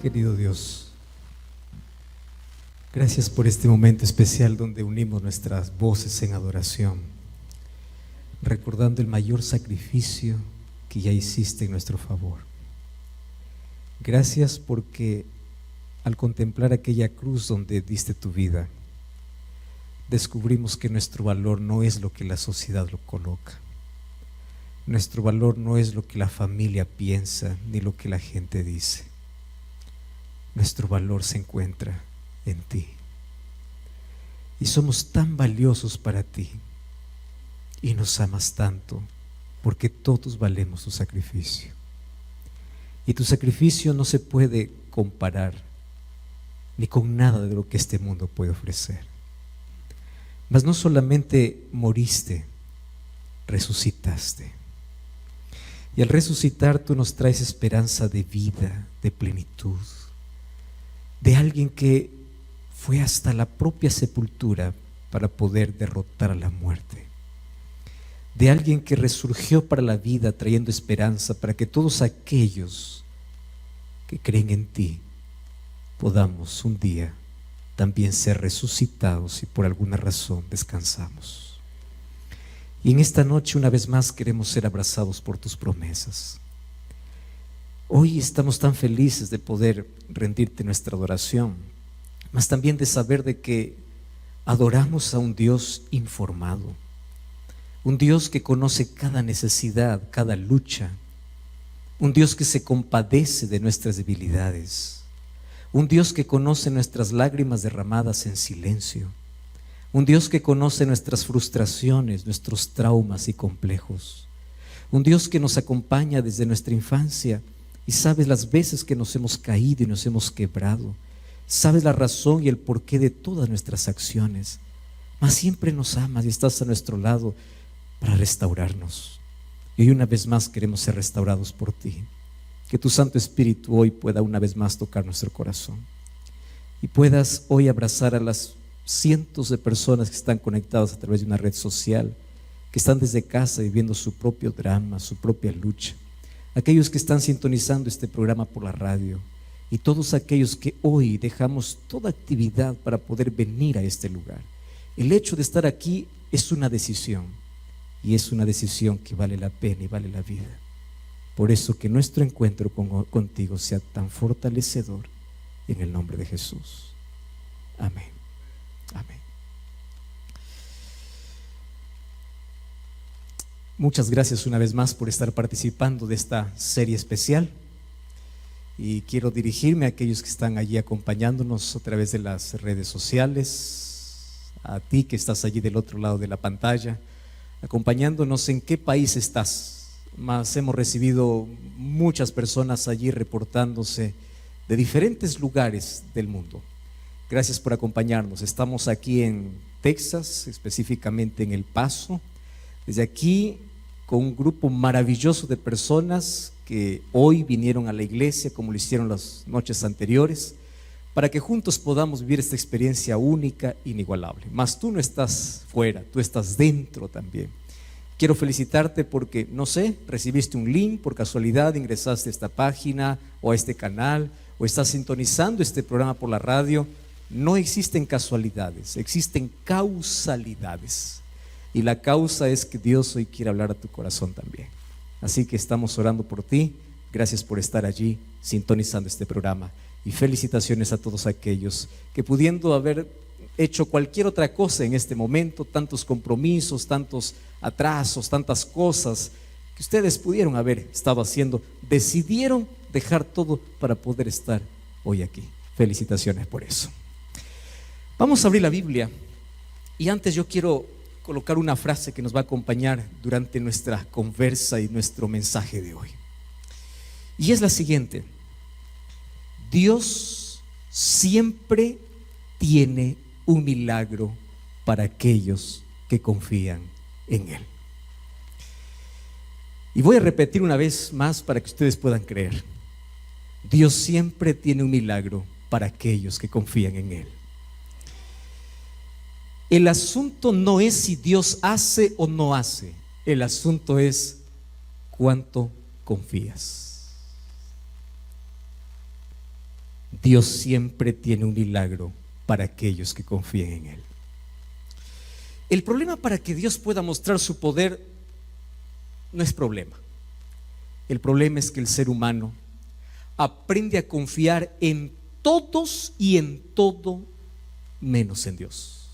Querido Dios, gracias por este momento especial donde unimos nuestras voces en adoración, recordando el mayor sacrificio que ya hiciste en nuestro favor. Gracias porque al contemplar aquella cruz donde diste tu vida, descubrimos que nuestro valor no es lo que la sociedad lo coloca. Nuestro valor no es lo que la familia piensa ni lo que la gente dice. Nuestro valor se encuentra en ti. Y somos tan valiosos para ti. Y nos amas tanto porque todos valemos tu sacrificio. Y tu sacrificio no se puede comparar ni con nada de lo que este mundo puede ofrecer. Mas no solamente moriste, resucitaste. Y al resucitar tú nos traes esperanza de vida, de plenitud, de alguien que fue hasta la propia sepultura para poder derrotar a la muerte, de alguien que resurgió para la vida trayendo esperanza para que todos aquellos que creen en ti podamos un día también ser resucitados si por alguna razón descansamos. Y en esta noche una vez más queremos ser abrazados por tus promesas. Hoy estamos tan felices de poder rendirte nuestra adoración, mas también de saber de que adoramos a un Dios informado, un Dios que conoce cada necesidad, cada lucha, un Dios que se compadece de nuestras debilidades, un Dios que conoce nuestras lágrimas derramadas en silencio, un Dios que conoce nuestras frustraciones, nuestros traumas y complejos, un Dios que nos acompaña desde nuestra infancia y sabes las veces que nos hemos caído y nos hemos quebrado, sabes la razón y el porqué de todas nuestras acciones, mas siempre nos amas y estás a nuestro lado para restaurarnos. Y hoy una vez más queremos ser restaurados por ti. Que tu Santo Espíritu hoy pueda una vez más tocar nuestro corazón y puedas hoy abrazar a las cientos de personas que están conectadas a través de una red social, que están desde casa viviendo su propio drama, su propia lucha, aquellos que están sintonizando este programa por la radio y todos aquellos que hoy dejamos toda actividad para poder venir a este lugar. El hecho de estar aquí es una decisión y es una decisión que vale la pena y vale la vida. Por eso que nuestro encuentro contigo sea tan fortalecedor en el nombre de Jesús. Amén. Amén. Muchas gracias una vez más por estar participando de esta serie especial. Y quiero dirigirme a aquellos que están allí acompañándonos a través de las redes sociales, a ti que estás allí del otro lado de la pantalla, acompañándonos. ¿En qué país estás? Mas hemos recibido muchas personas allí reportándose de diferentes lugares del mundo. Gracias por acompañarnos. Estamos aquí en Texas, específicamente en El Paso. Desde aquí, con un grupo maravilloso de personas que hoy vinieron a la iglesia, como lo hicieron las noches anteriores, para que juntos podamos vivir esta experiencia única, inigualable. Mas tú no estás fuera, tú estás dentro también. Quiero felicitarte porque, no sé, recibiste un link, por casualidad ingresaste a esta página o a este canal, o estás sintonizando este programa por la radio. No existen casualidades, existen causalidades. Y la causa es que Dios hoy quiere hablar a tu corazón también. Así que estamos orando por ti. Gracias por estar allí sintonizando este programa. Y felicitaciones a todos aquellos que, pudiendo haber hecho cualquier otra cosa en este momento, tantos compromisos, tantos atrasos, tantas cosas que ustedes pudieron haber estado haciendo, decidieron dejar todo para poder estar hoy aquí. Felicitaciones por eso. Vamos a abrir la Biblia y antes yo quiero colocar una frase que nos va a acompañar durante nuestra conversa y nuestro mensaje de hoy. Y es la siguiente: Dios siempre tiene un milagro para aquellos que confían en Él. Y voy a repetir una vez más para que ustedes puedan creer. Dios siempre tiene un milagro para aquellos que confían en Él. El asunto no es si Dios hace o no hace. El asunto es cuánto confías. Dios siempre tiene un milagro para aquellos que confíen en Él. El problema para que Dios pueda mostrar su poder no es problema. El problema es que el ser humano aprende a confiar en todos y en todo menos en Dios.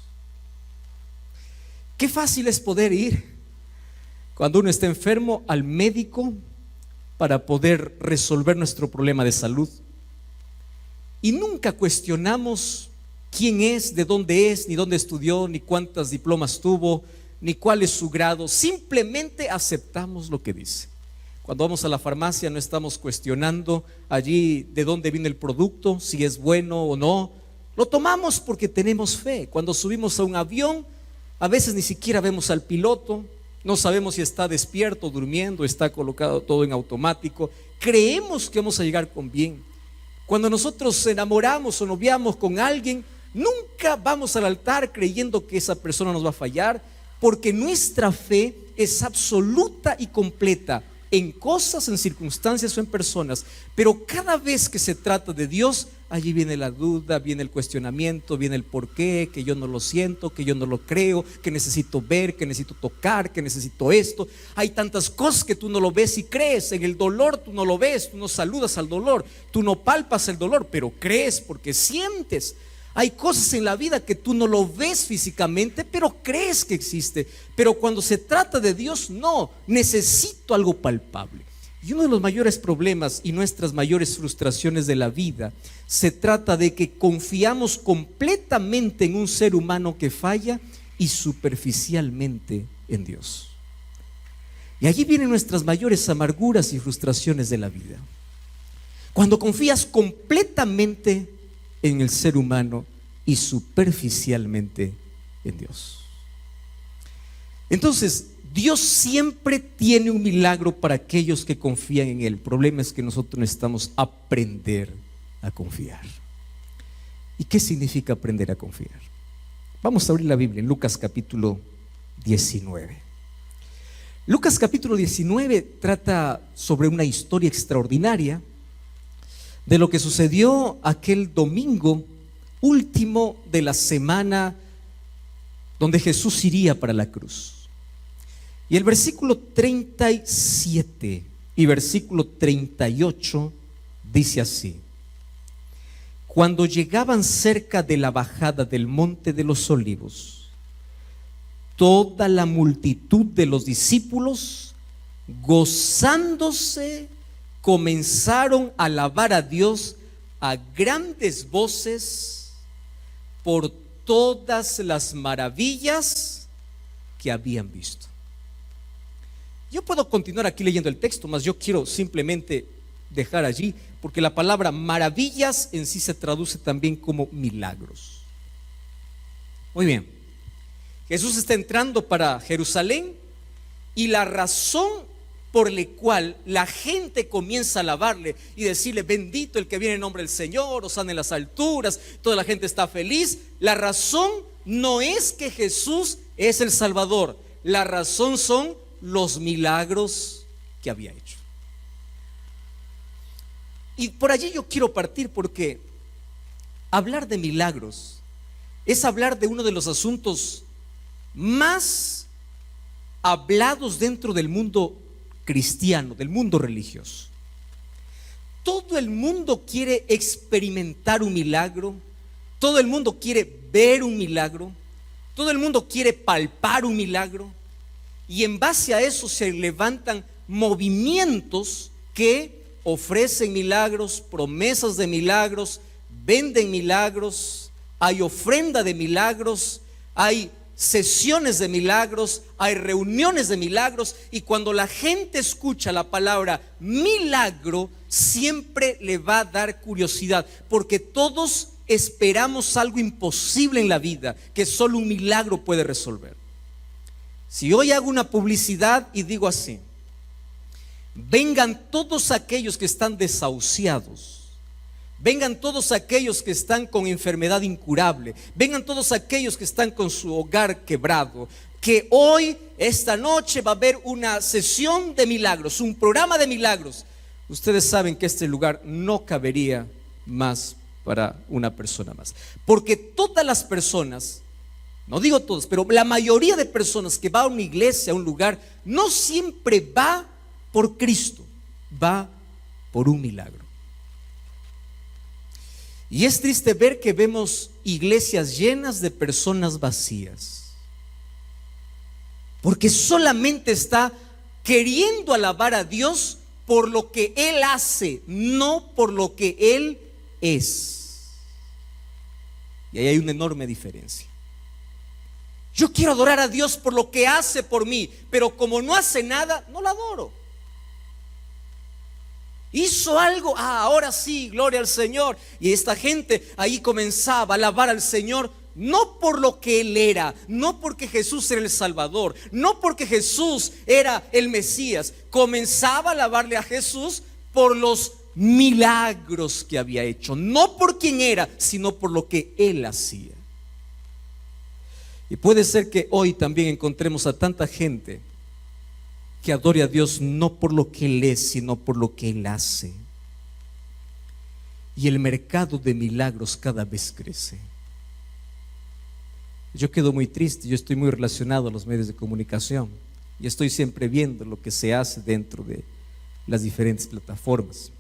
Qué fácil es poder ir cuando uno está enfermo al médico para poder resolver nuestro problema de salud, y nunca cuestionamos quién es, de dónde es, ni dónde estudió, ni cuántos diplomas tuvo, ni cuál es su grado. Simplemente aceptamos lo que dice. Cuando vamos a la farmacia no estamos cuestionando allí de dónde viene el producto, si es bueno o no. Lo tomamos porque tenemos fe. Cuando subimos a un avión, a veces ni siquiera vemos al piloto, no sabemos si está despierto, durmiendo, está colocado todo en automático. Creemos que vamos a llegar con bien. Cuando nosotros enamoramos o noviamos con alguien, nunca vamos al altar creyendo que esa persona nos va a fallar, porque nuestra fe es absoluta y completa en cosas, en circunstancias o en personas. Pero cada vez que se trata de Dios, allí viene la duda, viene el cuestionamiento, viene el por qué, que yo no lo siento, que yo no lo creo, que necesito ver, que necesito tocar, que necesito esto. Hay tantas cosas que tú no lo ves y crees. En el dolor tú no lo ves, tú no saludas al dolor, tú no palpas el dolor, pero crees porque sientes. Hay cosas en la vida que tú no lo ves físicamente, pero crees que existe. Pero cuando se trata de Dios, no, necesito algo palpable. Y uno de los mayores problemas y nuestras mayores frustraciones de la vida se trata de que confiamos completamente en un ser humano que falla y superficialmente en Dios. Y allí vienen nuestras mayores amarguras y frustraciones de la vida. Cuando confías completamente en el ser humano y superficialmente en Dios. Entonces, Dios siempre tiene un milagro para aquellos que confían en Él. El problema es que nosotros necesitamos aprender a confiar. ¿Y qué significa aprender a confiar? Vamos a abrir la Biblia en Lucas capítulo 19. Lucas capítulo 19 trata sobre una historia extraordinaria de lo que sucedió aquel domingo último de la semana donde Jesús iría para la cruz. Y el versículo 37 y versículo 38 dice así: cuando llegaban cerca de la bajada del monte de los olivos, toda la multitud de los discípulos, gozándose, comenzaron a alabar a Dios a grandes voces por todas las maravillas que habían visto. Yo puedo continuar aquí leyendo el texto, mas yo quiero simplemente dejar allí, porque la palabra maravillas en sí se traduce también como milagros. Muy bien, Jesús está entrando para Jerusalén, y la razón por la cual la gente comienza a alabarle y decirle: bendito el que viene en nombre del Señor, hosana en las alturas, toda la gente está feliz. La razón no es que Jesús es el Salvador, la razón son los milagros que había hecho. Y por allí yo quiero partir, porque hablar de milagros es hablar de uno de los asuntos más hablados dentro del mundo cristiano, del mundo religioso. Todo el mundo quiere experimentar un milagro, todo el mundo quiere ver un milagro, todo el mundo quiere palpar un milagro, y en base a eso se levantan movimientos que ofrecen milagros, promesas de milagros, venden milagros, hay ofrenda de milagros, hay sesiones de milagros, hay reuniones de milagros. Y cuando la gente escucha la palabra milagro, siempre le va a dar curiosidad, porque todos esperamos algo imposible en la vida que solo un milagro puede resolver. Si hoy hago una publicidad y digo así: vengan todos aquellos que están desahuciados, vengan todos aquellos que están con enfermedad incurable, vengan todos aquellos que están con su hogar quebrado, que hoy, esta noche, va a haber una sesión de milagros, un programa de milagros. Ustedes saben que este lugar no cabería más para una persona más. Porque todas las personas, no digo todas, pero la mayoría de personas que va a una iglesia, a un lugar, no siempre va por Cristo, va por un milagro. Y es triste ver que vemos iglesias llenas de personas vacías, porque solamente está queriendo alabar a Dios por lo que Él hace, no por lo que Él es. Y ahí hay una enorme diferencia. Yo quiero adorar a Dios por lo que hace por mí, pero como no hace nada, no lo adoro. Hizo algo, ahora sí, gloria al Señor. Y esta gente ahí comenzaba a alabar al Señor, no por lo que Él era, no porque Jesús era el Salvador, no porque Jesús era el Mesías. Comenzaba a alabarle a Jesús por los milagros que había hecho, no por quién era, sino por lo que Él hacía. Y puede ser que hoy también encontremos a tanta gente que adore a Dios no por lo que Él es, sino por lo que Él hace. Y el mercado de milagros cada vez crece. Yo quedo muy triste, yo estoy muy relacionado a los medios de comunicación y estoy siempre viendo lo que se hace dentro de las diferentes plataformas.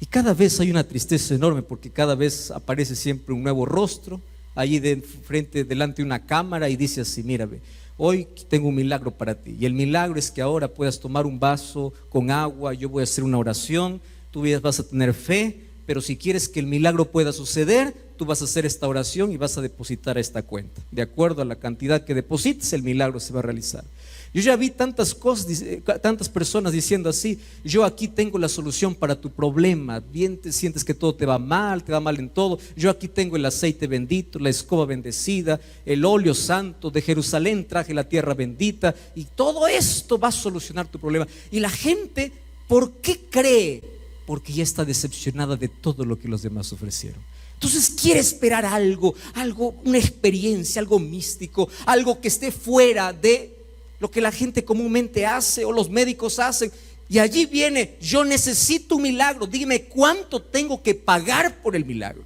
Y cada vez hay una tristeza enorme, porque cada vez aparece siempre un nuevo rostro allí delante de una cámara y dice así: mírame, hoy tengo un milagro para ti, y el milagro es que ahora puedas tomar un vaso con agua, yo voy a hacer una oración, tú vas a tener fe, pero si quieres que el milagro pueda suceder, tú vas a hacer esta oración y vas a depositar a esta cuenta. De acuerdo a la cantidad que deposites, el milagro se va a realizar. Yo ya vi tantas cosas, tantas personas diciendo así: yo aquí tengo la solución para tu problema. Bien te sientes que todo te va mal en todo. Yo aquí tengo el aceite bendito, la escoba bendecida, el óleo santo, de Jerusalén traje la tierra bendita, y todo esto va a solucionar tu problema. Y la gente, ¿por qué cree? Porque ya está decepcionada de todo lo que los demás ofrecieron. Entonces quiere esperar algo, una experiencia, algo místico, algo que esté fuera de lo que la gente comúnmente hace o los médicos hacen. Y allí viene: yo necesito un milagro, dime cuánto tengo que pagar por el milagro.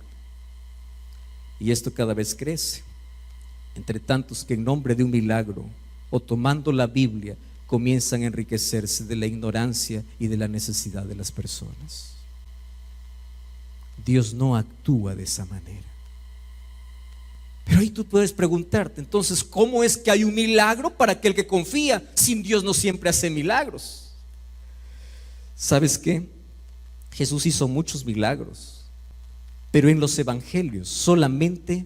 Y esto cada vez crece, entre tantos que en nombre de un milagro o tomando la Biblia comienzan a enriquecerse de la ignorancia y de la necesidad de las personas. Dios no actúa de esa manera. Pero ahí tú puedes preguntarte: entonces, ¿cómo es que hay un milagro para aquel que confía? Sin Dios no siempre hace milagros. ¿Sabes qué? Jesús hizo muchos milagros, pero en los evangelios solamente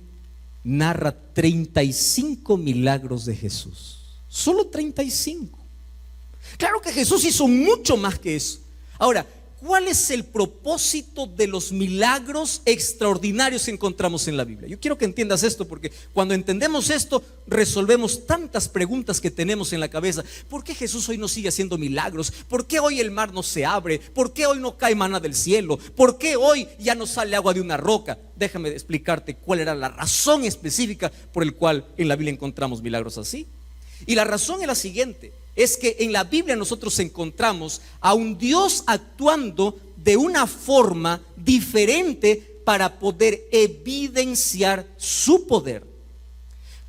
narra 35 milagros de Jesús. Solo 35. Claro que Jesús hizo mucho más que eso. Ahora, ¿cuál es el propósito de los milagros extraordinarios que encontramos en la Biblia? Yo quiero que entiendas esto, porque cuando entendemos esto, resolvemos tantas preguntas que tenemos en la cabeza. ¿Por qué Jesús hoy no sigue haciendo milagros? ¿Por qué hoy el mar no se abre? ¿Por qué hoy no cae maná del cielo? ¿Por qué hoy ya no sale agua de una roca? Déjame explicarte cuál era la razón específica por el cual en la Biblia encontramos milagros así. Y la razón es la siguiente: es que en la Biblia nosotros encontramos a un Dios actuando de una forma diferente para poder evidenciar su poder.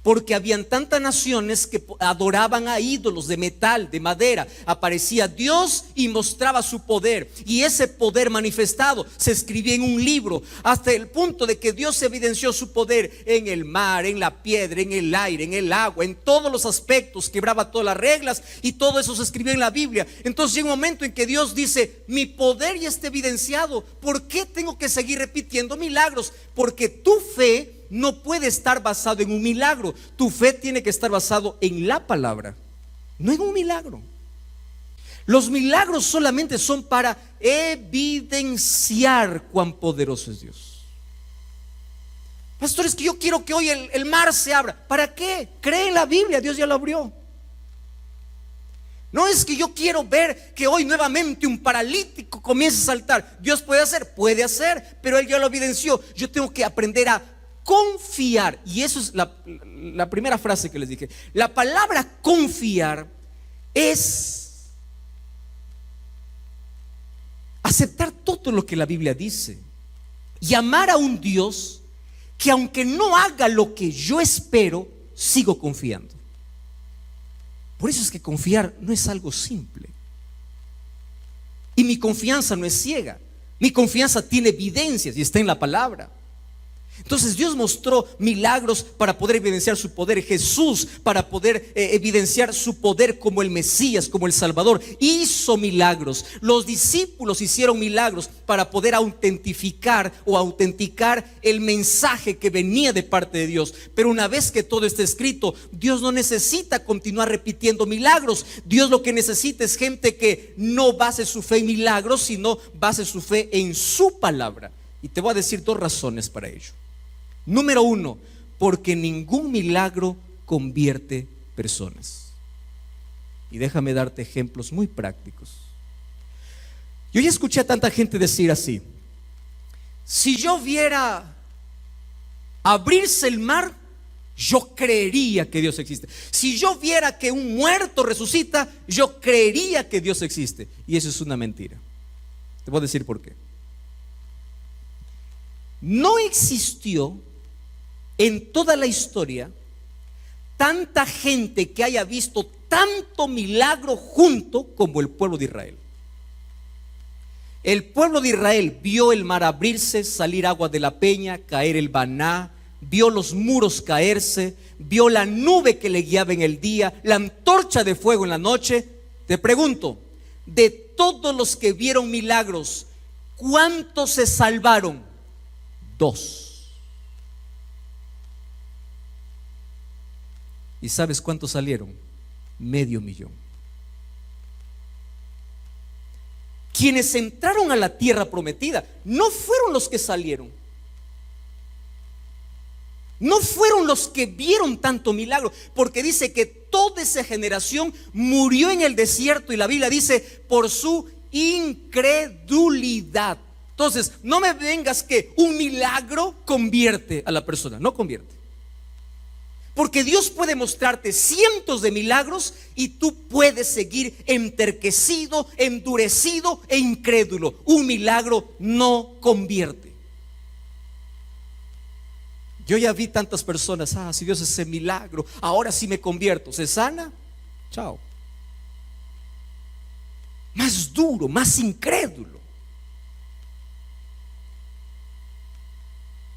Porque habían tantas naciones que adoraban a ídolos de metal, de madera. Aparecía Dios y mostraba su poder, y ese poder manifestado se escribía en un libro, hasta el punto de que Dios evidenció su poder en el mar, en la piedra, en el aire, en el agua, en todos los aspectos, quebraba todas las reglas, y todo eso se escribió en la Biblia. Entonces llega un momento en que Dios dice: mi poder ya está evidenciado, ¿por qué tengo que seguir repitiendo milagros? Porque tu fe no puede estar basado en un milagro. Tu fe tiene que estar basado en la palabra, no en un milagro. Los milagros solamente son para evidenciar cuán poderoso es Dios. Pastor, es que yo quiero que hoy el mar se abra. ¿Para qué? Cree en la Biblia, Dios ya lo abrió. No es que yo quiero ver que hoy nuevamente un paralítico comience a saltar. Dios puede hacer, pero Él ya lo evidenció. Yo tengo que aprender a confiar. Y eso es la primera frase que les dije. La palabra confiar es aceptar todo lo que la Biblia dice. y amar a un Dios que aunque no haga lo que yo espero, sigo confiando. Por eso es que confiar no es algo simple. Y mi confianza no es ciega. Mi confianza tiene evidencias y está en la palabra. Entonces Dios mostró milagros para poder evidenciar su poder. Jesús, para poder evidenciar su poder como el Mesías, como el Salvador, hizo milagros. Los discípulos hicieron milagros para poder autenticar el mensaje que venía de parte de Dios. Pero una vez que todo está escrito, Dios no necesita continuar repitiendo milagros. Dios lo que necesita es gente que no base su fe en milagros, sino base su fe en su palabra. Y te voy a decir 2 razones para ello. Número 1, porque ningún milagro convierte personas. Y déjame darte ejemplos muy prácticos. Yo ya escuché a tanta gente decir así: si yo viera abrirse el mar, yo creería que Dios existe. Si yo viera que un muerto resucita, yo creería que Dios existe. Y eso es una mentira. Te voy a decir por qué. No existió en toda la historia tanta gente que haya visto tanto milagro junto como el pueblo de Israel. El pueblo de Israel vio el mar abrirse, salir agua de la peña, caer el maná, vio los muros caerse, vio la nube que le guiaba en el día, la antorcha de fuego en la noche. Te pregunto, de todos los que vieron milagros, ¿cuántos se salvaron? 2. ¿Y sabes cuántos salieron? 500,000. Quienes entraron a la tierra prometida no fueron los que salieron, no fueron los que vieron tanto milagro, porque dice que toda esa generación murió en el desierto, y la Biblia dice por su incredulidad. Entonces, no me vengas que un milagro convierte a la persona. No convierte. Porque Dios puede mostrarte cientos de milagros y tú puedes seguir enterquecido, endurecido e incrédulo. Un milagro no convierte. Yo ya vi tantas personas: si Dios hace milagro, ahora sí me convierto. ¿Se sana? Chao. Más duro, más incrédulo.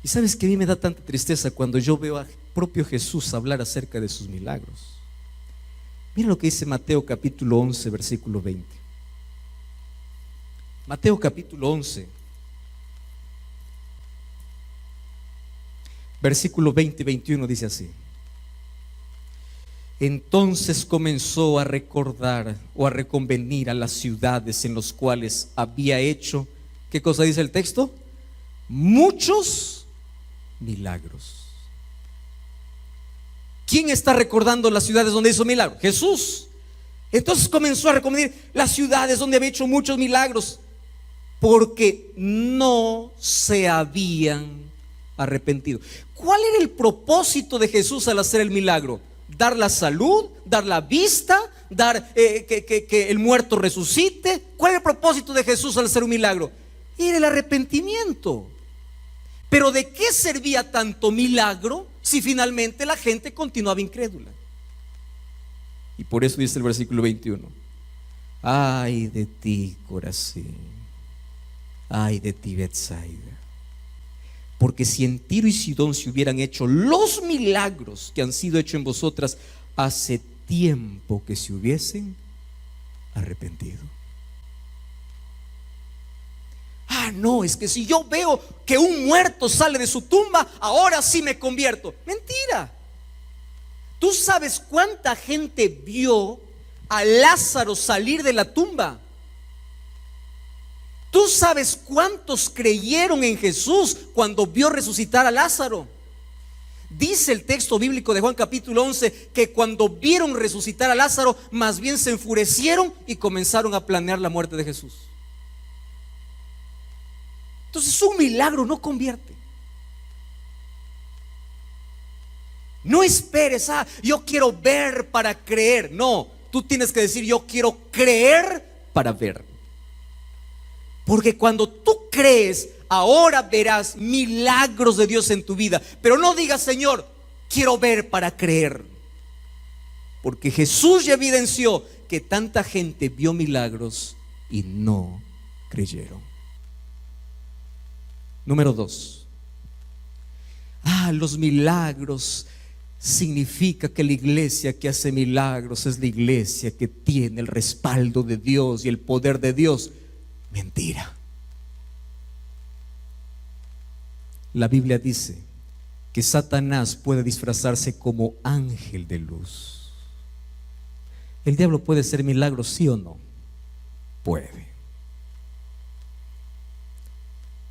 Y sabes que a mí me da tanta tristeza cuando yo veo a propio Jesús hablar acerca de sus milagros. Mira lo que dice Mateo capítulo 11, versículo 20. Mateo capítulo 11, versículo 20 y 21 dice así: entonces comenzó a recordar o a reconvenir a las ciudades en las cuales había hecho, ¿qué cosa dice el texto? Muchos milagros. ¿Quién está recordando las ciudades donde hizo milagros? Jesús. Entonces comenzó a recomendar las ciudades donde había hecho muchos milagros, porque no se habían arrepentido. ¿Cuál era el propósito de Jesús al hacer el milagro? Dar la salud, dar la vista, dar que el muerto resucite. ¿Cuál era el propósito de Jesús al hacer un milagro? Era el arrepentimiento. Pero ¿de qué servía tanto milagro si finalmente la gente continuaba incrédula? Y por eso dice el versículo 21: ay de ti, Corazín, ay de ti, Betsaida, porque si en Tiro y Sidón se hubieran hecho los milagros que han sido hechos en vosotras, hace tiempo que se hubiesen arrepentido. No, es que si yo veo que un muerto sale de su tumba, ahora sí me convierto. Mentira. ¿Tú sabes cuánta gente vio a Lázaro salir de la tumba? ¿Tú sabes cuántos creyeron en Jesús cuando vio resucitar a Lázaro? Dice el texto bíblico de Juan capítulo 11 que cuando vieron resucitar a Lázaro, más bien se enfurecieron y comenzaron a planear la muerte de Jesús. Entonces un milagro no convierte. No esperes, yo quiero ver para creer. No, tú tienes que decir: yo quiero creer para ver. Porque cuando tú crees ahora verás milagros de Dios en tu vida. Pero no digas, Señor, quiero ver para creer. Porque Jesús ya evidenció que tanta gente vio milagros y no creyeron. Número 2. Los milagros significa que la iglesia que hace milagros es la iglesia que tiene el respaldo de Dios y el poder de Dios. Mentira. La Biblia dice que Satanás puede disfrazarse como ángel de luz. ¿El diablo puede hacer milagros, sí o no? Puede.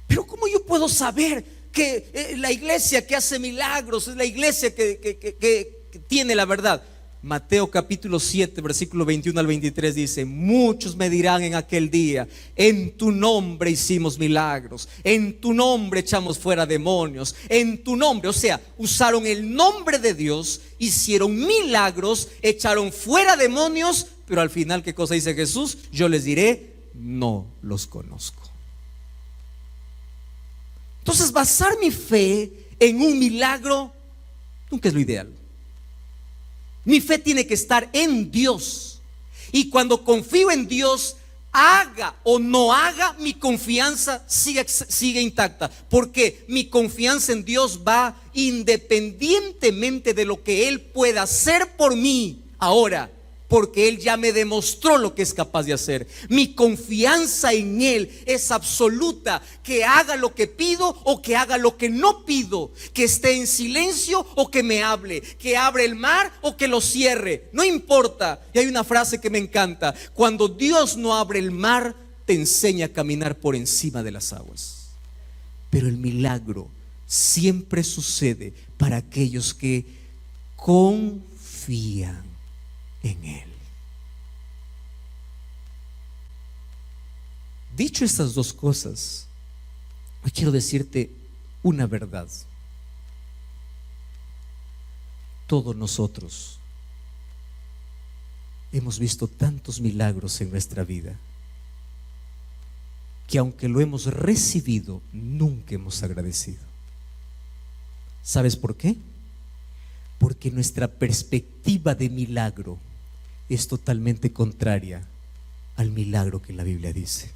Pero ¿cómo yo puedo saber que la iglesia que hace milagros es la iglesia que tiene la verdad? Mateo capítulo 7 versículo 21 al 23 dice: muchos me dirán en aquel día, en tu nombre hicimos milagros, en tu nombre echamos fuera demonios, en tu nombre, o sea, usaron el nombre de Dios, hicieron milagros, echaron fuera demonios, pero al final, ¿qué cosa dice Jesús? Yo les diré, no los conozco. Entonces, basar mi fe en un milagro nunca es lo ideal. Mi fe tiene que estar en Dios. Y cuando confío en Dios, haga o no haga, mi confianza sigue intacta. Porque mi confianza en Dios va independientemente de lo que Él pueda hacer por mí ahora, porque Él ya me demostró lo que es capaz de hacer. Mi confianza en Él es absoluta, que haga lo que pido o que haga lo que no pido, que esté en silencio o que me hable, que abra el mar o que lo cierre, no importa. Y hay una frase que me encanta: cuando Dios no abre el mar, te enseña a caminar por encima de las aguas. Pero el milagro siempre sucede para aquellos que confían en Él. Dicho estas dos cosas, hoy quiero decirte una verdad. Todos nosotros hemos visto tantos milagros en nuestra vida que aunque lo hemos recibido, nunca hemos agradecido. ¿Sabes por qué? Porque nuestra perspectiva de milagro es totalmente contraria al milagro que la Biblia dice.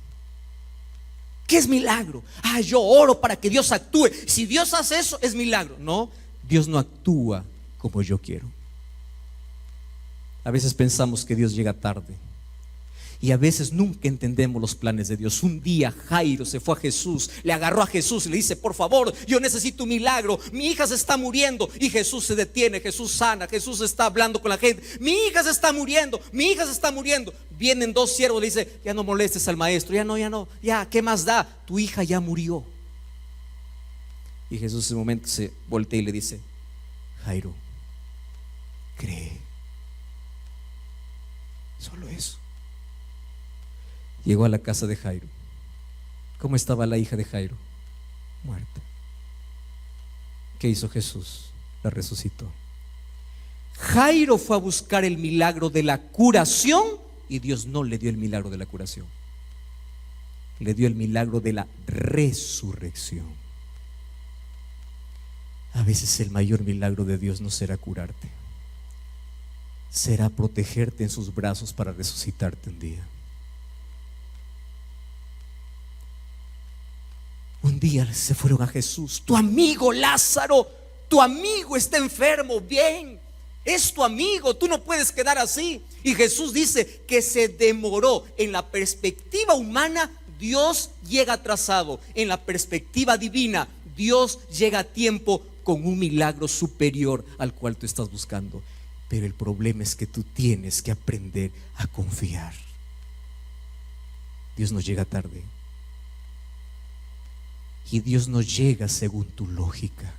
¿Qué es milagro? Yo oro para que Dios actúe. Si Dios hace eso, es milagro. No, Dios no actúa como yo quiero. A veces pensamos que Dios llega tarde. Y a veces nunca entendemos los planes de Dios. Un día Jairo se fue a Jesús, le agarró a Jesús y le dice: por favor, yo necesito un milagro, mi hija se está muriendo. Y Jesús se detiene, Jesús sana, Jesús está hablando con la gente: mi hija se está muriendo, mi hija se está muriendo. Vienen dos siervos, le dice: ya no molestes al maestro, ya, ¿qué más da? Tu hija ya murió. Y Jesús en ese momento se voltea y le dice: Jairo, cree. Solo eso. Llegó a la casa de Jairo. ¿Cómo estaba la hija de Jairo? Muerta. ¿Qué hizo Jesús? La resucitó. Jairo fue a buscar el milagro de la curación y Dios no le dio el milagro de la curación. Le dio el milagro de la resurrección. A veces el mayor milagro de Dios no será curarte, será protegerte en sus brazos para resucitarte un día. Un día se fueron a Jesús: tu amigo Lázaro, tu amigo está enfermo. Bien, es tu amigo, tú no puedes quedar así. Y Jesús dice que se demoró. En la perspectiva humana, Dios llega atrasado. En la perspectiva divina, Dios llega a tiempo con un milagro superior al cual tú estás buscando. Pero el problema es que tú tienes que aprender a confiar. Dios no llega tarde. Y Dios no llega según tu lógica.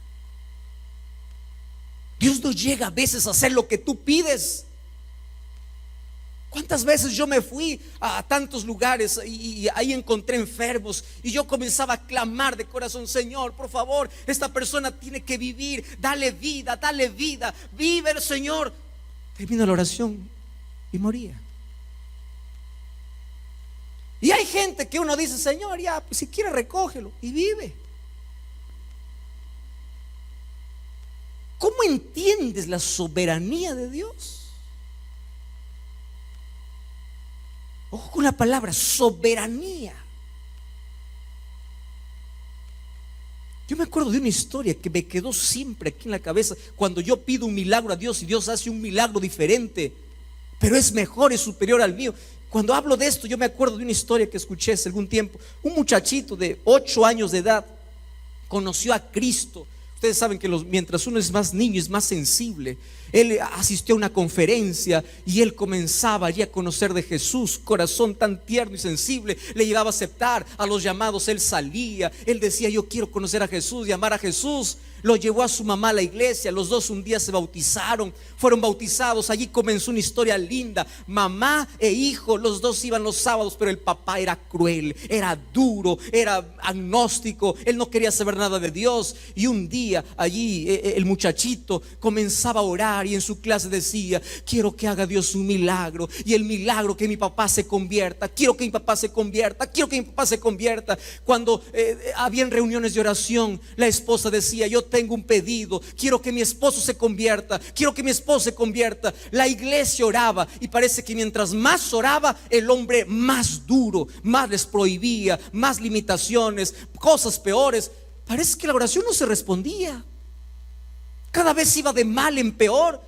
Dios no llega a veces a hacer lo que tú pides. ¿Cuántas veces yo me fui a tantos lugares y ahí encontré enfermos y yo comenzaba a clamar de corazón: Señor, por favor, esta persona tiene que vivir, dale vida, vive, Señor. Termina la oración y moría. Y hay gente que uno dice, Señor, ya, pues si quiere recógelo, y vive. ¿Cómo entiendes la soberanía de Dios? Ojo con la palabra soberanía. Yo me acuerdo de una historia que me quedó siempre aquí en la cabeza. Cuando yo pido un milagro a Dios y Dios hace un milagro diferente, pero es mejor, es superior al mío. Cuando hablo de esto, yo me acuerdo de una historia que escuché hace algún tiempo. Un muchachito de 8 años de edad conoció a Cristo. Ustedes saben que mientras uno es más niño, es más sensible. Él asistió a una conferencia y él comenzaba allí a conocer de Jesús. Corazón tan tierno y sensible, le llevaba a aceptar a los llamados. Él salía, él decía, yo quiero conocer a Jesús y amar a Jesús. Lo llevó a su mamá a la iglesia. Los dos un día se bautizaron, fueron bautizados. Allí comenzó una historia linda. Mamá e hijo, los dos iban los sábados, pero el papá era cruel, era duro, era agnóstico. Él no quería saber nada de Dios. Y un día allí el muchachito comenzaba a orar y en su clase decía, quiero que haga Dios un milagro, y el milagro que mi papá se convierta. Quiero que mi papá se convierta, quiero que mi papá se convierta. Cuando habían reuniones de oración, la esposa decía, yo tengo un pedido, quiero que mi esposo se convierta, quiero que mi esposo se convierta. La iglesia oraba y parece que mientras más oraba, el hombre más duro, más les prohibía, más limitaciones, cosas peores. Parece que la oración no se respondía, cada vez iba de mal en peor.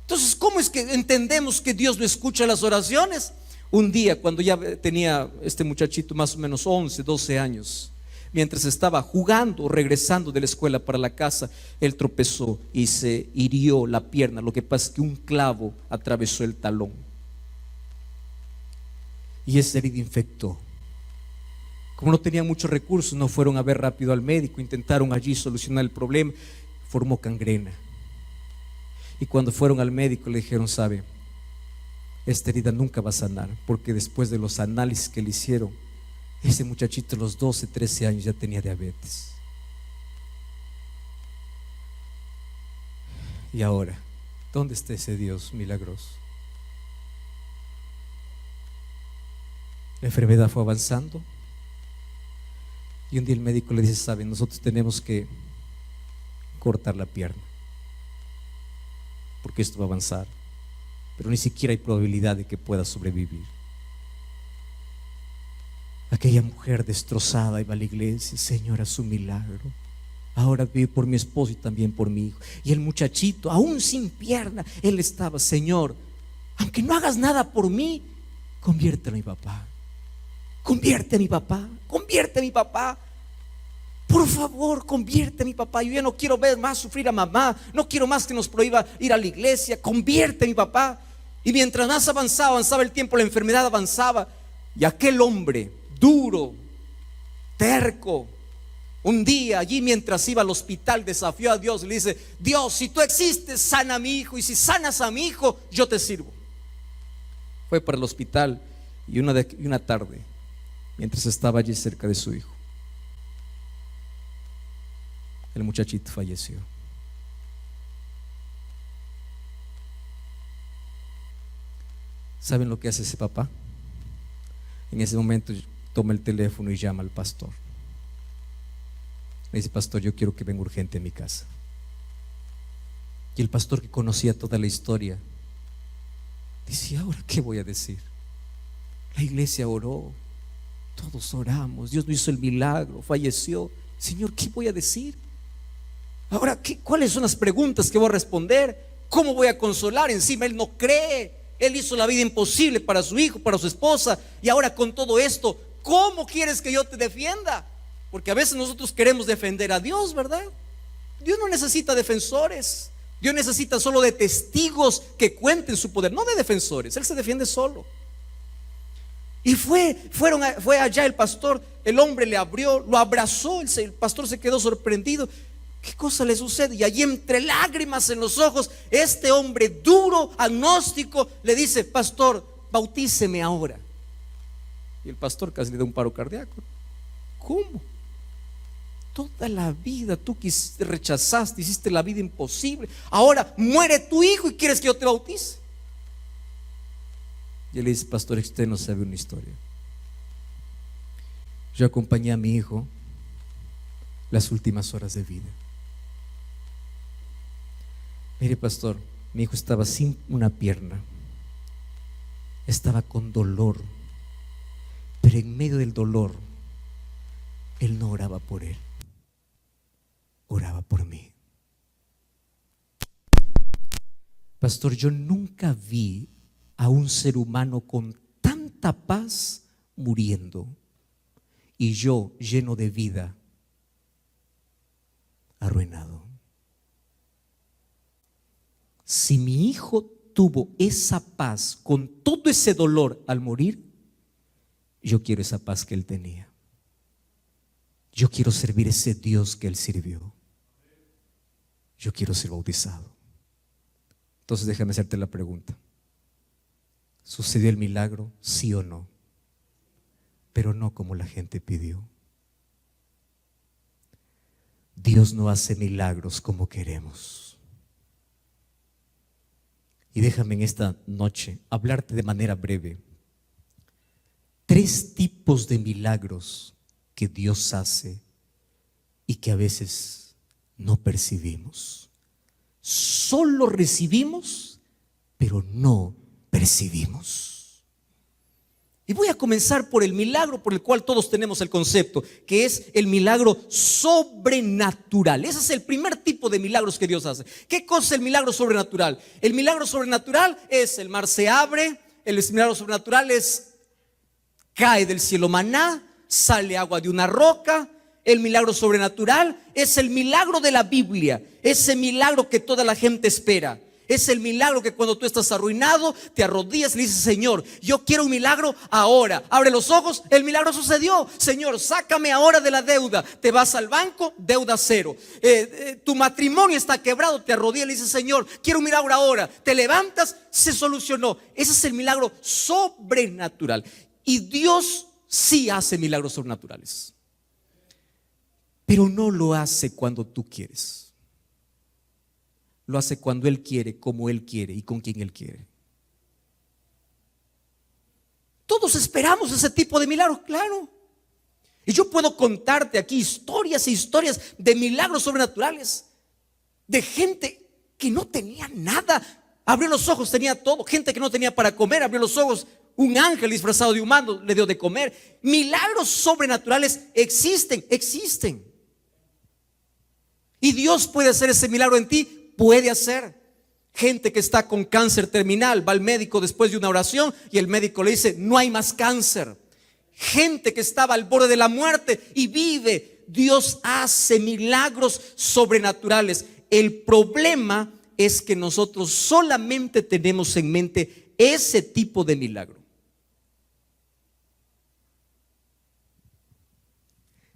Entonces, ¿cómo es que entendemos que Dios no escucha las oraciones? Un día, cuando ya tenía este muchachito más o menos 11, 12 años, mientras estaba jugando, regresando de la escuela para la casa, él tropezó y se hirió la pierna. Lo que pasa es que un clavo atravesó el talón y esa herida infectó. Como no tenían muchos recursos, no fueron a ver rápido al médico, intentaron allí solucionar el problema, formó gangrena. Y cuando fueron al médico le dijeron, sabe, esta herida nunca va a sanar, porque después de los análisis que le hicieron, ese muchachito a los 12, 13 años ya tenía diabetes. Y ahora, ¿dónde está ese Dios milagroso? La enfermedad fue avanzando y un día el médico le dice, sabe, nosotros tenemos que cortar la pierna porque esto va a avanzar, pero ni siquiera hay probabilidad de que pueda sobrevivir. Aquella mujer destrozada iba a la iglesia, Señor, haz un milagro. Ahora pido por mi esposo y también por mi hijo. Y el muchachito, aún sin pierna, él estaba, Señor, aunque no hagas nada por mí, convierte a mi papá. Convierte a mi papá, convierte a mi papá. Por favor, convierte a mi papá. Yo ya no quiero ver más sufrir a mamá, no quiero más que nos prohíba ir a la iglesia. Convierte a mi papá. Y mientras más avanzaba el tiempo, la enfermedad avanzaba. Y aquel hombre duro, terco, un día allí mientras iba al hospital desafió a Dios y le dice, Dios, si tú existes, sana a mi hijo, y si sanas a mi hijo, yo te sirvo. Fue para el hospital y una tarde, mientras estaba allí cerca de su hijo, el muchachito falleció. ¿Saben lo que hace ese papá? En ese momento toma el teléfono y llama al pastor. Le dice, pastor, yo quiero que venga urgente a mi casa. Y el pastor, que conocía toda la historia, dice, ¿ahora qué voy a decir? La iglesia oró, todos oramos, Dios no hizo el milagro, falleció. Señor, ¿qué voy a decir? Ahora, ¿cuáles son las preguntas que voy a responder? ¿Cómo voy a consolar? Encima él no cree. Él hizo la vida imposible para su hijo, para su esposa, y ahora con todo esto, ¿cómo quieres que yo te defienda? Porque a veces nosotros queremos defender a Dios, ¿verdad? Dios no necesita defensores. Dios necesita solo de testigos que cuenten su poder, no de defensores. Él se defiende solo. Y fue allá el pastor, el hombre le abrió, lo abrazó, el pastor se quedó sorprendido. ¿Qué cosa le sucede? Y allí, entre lágrimas en los ojos, este hombre duro, agnóstico, le dice, pastor, bautíceme ahora. Y el pastor casi le da un paro cardíaco. ¿Cómo? Toda la vida tú rechazaste, hiciste la vida imposible. Ahora muere tu hijo y quieres que yo te bautice. Y él le dice, pastor, usted no sabe una historia. Yo acompañé a mi hijo las últimas horas de vida. Mire, pastor, mi hijo estaba sin una pierna, estaba con dolor, pero en medio del dolor, él no oraba por él, oraba por mí. Pastor, yo nunca vi a un ser humano con tanta paz muriendo y yo lleno de vida, arruinado. Si mi hijo tuvo esa paz con todo ese dolor al morir, yo quiero esa paz que él tenía. Yo quiero servir ese Dios que él sirvió. Yo quiero ser bautizado. Entonces déjame hacerte la pregunta: ¿sucedió el milagro? ¿Sí o no? Pero no como la gente pidió. Dios no hace milagros como queremos. Y déjame en esta noche hablarte de manera breve 3 tipos de milagros que Dios hace y que a veces no percibimos. Solo recibimos, pero no percibimos. Y voy a comenzar por el milagro por el cual todos tenemos el concepto, que es el milagro sobrenatural. Ese es el primer tipo de milagros que Dios hace. ¿Qué cosa es el milagro sobrenatural? El milagro sobrenatural es: el mar se abre. El milagro sobrenatural es: cae del cielo maná, sale agua de una roca. El milagro sobrenatural es el milagro de la Biblia, ese milagro que toda la gente espera. Es el milagro que cuando tú estás arruinado, te arrodillas y le dices: Señor, yo quiero un milagro ahora. Abre los ojos, el milagro sucedió. Señor, sácame ahora de la deuda. Te vas al banco, deuda cero. Tu matrimonio está quebrado, te arrodillas y le dices: Señor, quiero un milagro ahora. Te levantas, se solucionó. Ese es el milagro sobrenatural. Y Dios sí hace milagros sobrenaturales, pero no lo hace cuando tú quieres. Lo hace cuando Él quiere, como Él quiere y con quien Él quiere. Todos esperamos ese tipo de milagros, claro. Y yo puedo contarte aquí historias e historias de milagros sobrenaturales, de gente que no tenía nada, abrió los ojos, tenía todo. Gente que no tenía para comer, abrió los ojos, un ángel disfrazado de humano le dio de comer. Milagros sobrenaturales existen. Y Dios puede hacer ese milagro en ti. Puede hacer. Gente que está con cáncer terminal, va al médico después de una oración y el médico le dice: no hay más cáncer. Gente que estaba al borde de la muerte y vive. Dios hace milagros sobrenaturales. El problema es que nosotros solamente tenemos en mente ese tipo de milagro.